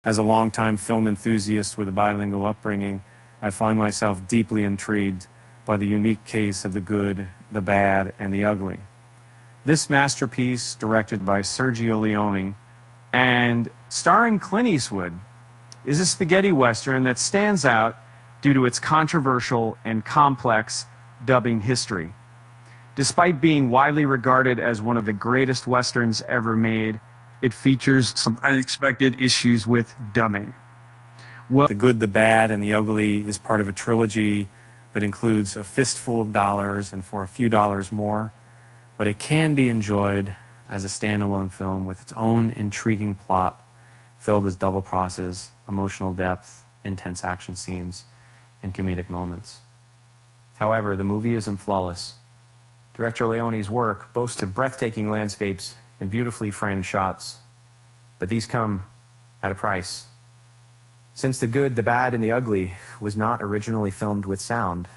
As a longtime film enthusiast with a bilingual upbringing, I find myself deeply intrigued by the unique case of the good, the bad, and the ugly. This masterpiece, directed by Sergio Leone and starring Clint Eastwood, is a spaghetti western that stands out due to its controversial and complex dubbing history. Despite being widely regarded as one of the greatest westerns ever made, it features some unexpected issues with dubbing. Well, The Good, the Bad, and the Ugly is part of a trilogy that includes A Fistful of Dollars and For a Few Dollars More, but it can be enjoyed as a standalone film with its own intriguing plot filled with double crosses, emotional depth, intense action scenes, and comedic moments. However, the movie isn't flawless. Director Leone's work boasts of breathtaking landscapes and beautifully framed shots, but these come at a price. Since The Good, the Bad, and the Ugly was not originally filmed with sound,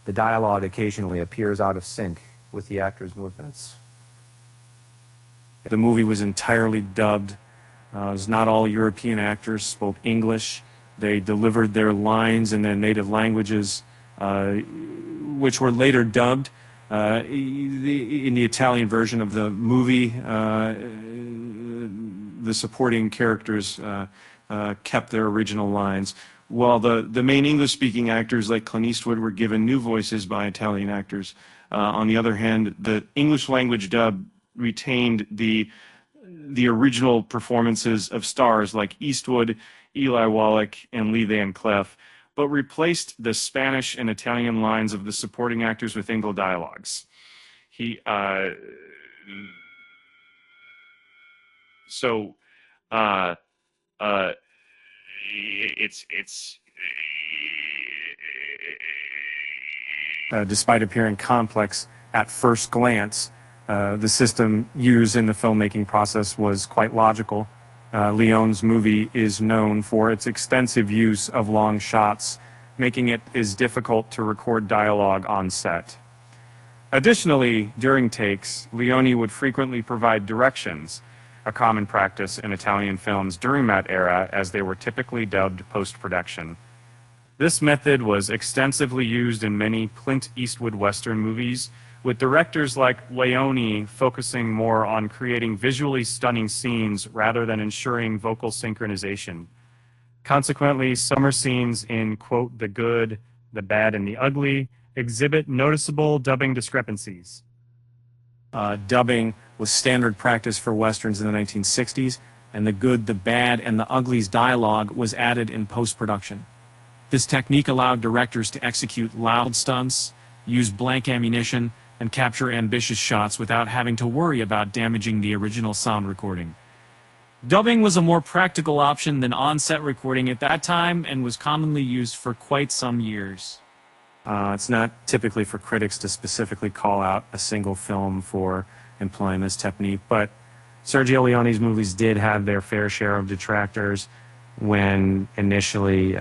the dialogue occasionally appears out of sync with the actors' movements. The movie was entirely dubbed. As not all European actors spoke English. They delivered their lines in their native languages, which were later dubbed. In the Italian version of the movie, the supporting characters kept their original lines, while the main English-speaking actors like Clint Eastwood were given new voices by Italian actors. On the other hand, the English language dub retained the original performances of stars like Eastwood, Eli Wallach, and Lee Van Cleef, but replaced the Spanish and Italian lines of the supporting actors with English dialogues. Despite appearing complex at first glance, the system used in the filmmaking process was quite logical. Leone's movie is known for its extensive use of long shots, making it as difficult to record dialogue on set. Additionally, during takes, Leone would frequently provide directions, a common practice in Italian films during that era, as they were typically dubbed post-production. This method was extensively used in many Clint Eastwood Western movies, with directors like Leone focusing more on creating visually stunning scenes rather than ensuring vocal synchronization. Consequently, summer scenes in, quote, The Good, the Bad, and the Ugly exhibit noticeable dubbing discrepancies. Dubbing was standard practice for Westerns in the 1960s, and The Good, the Bad, and the Ugly's dialogue was added in post-production. This technique allowed directors to execute loud stunts, use blank ammunition, and capture ambitious shots without having to worry about damaging the original sound recording. Dubbing was a more practical option than on-set recording at that time and was commonly used for quite some years. It's not typically for critics to specifically call out a single film for employing this technique, but Sergio Leone's movies did have their fair share of detractors. When initially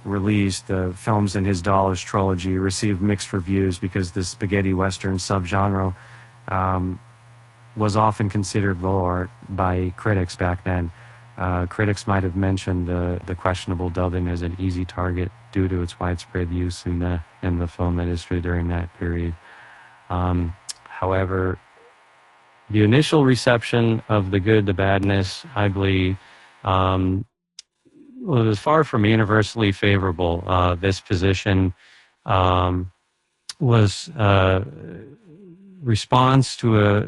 released, the films in his Dollars trilogy received mixed reviews because the spaghetti western subgenre was often considered low art by critics back then. Critics might have mentioned the questionable dubbing as an easy target due to its widespread use in the film industry during that period. However, the initial reception of The Good, the Badness, I believe, was far from universally favorable. This position was response to a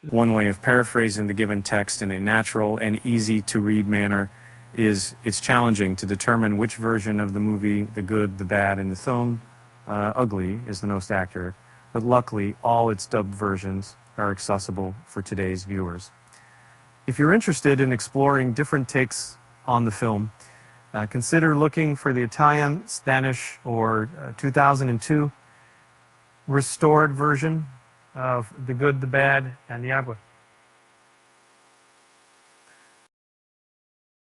one way of paraphrasing the given text in a natural and easy to read manner is it's challenging to determine which version of the movie, The Good, the Bad, and the film, Ugly, is the most accurate. But luckily, all its dubbed versions are accessible for today's viewers. If you're interested in exploring different takes on the film, consider looking for the Italian, Spanish, or 2002 restored version of The Good, the Bad, and the Ugly.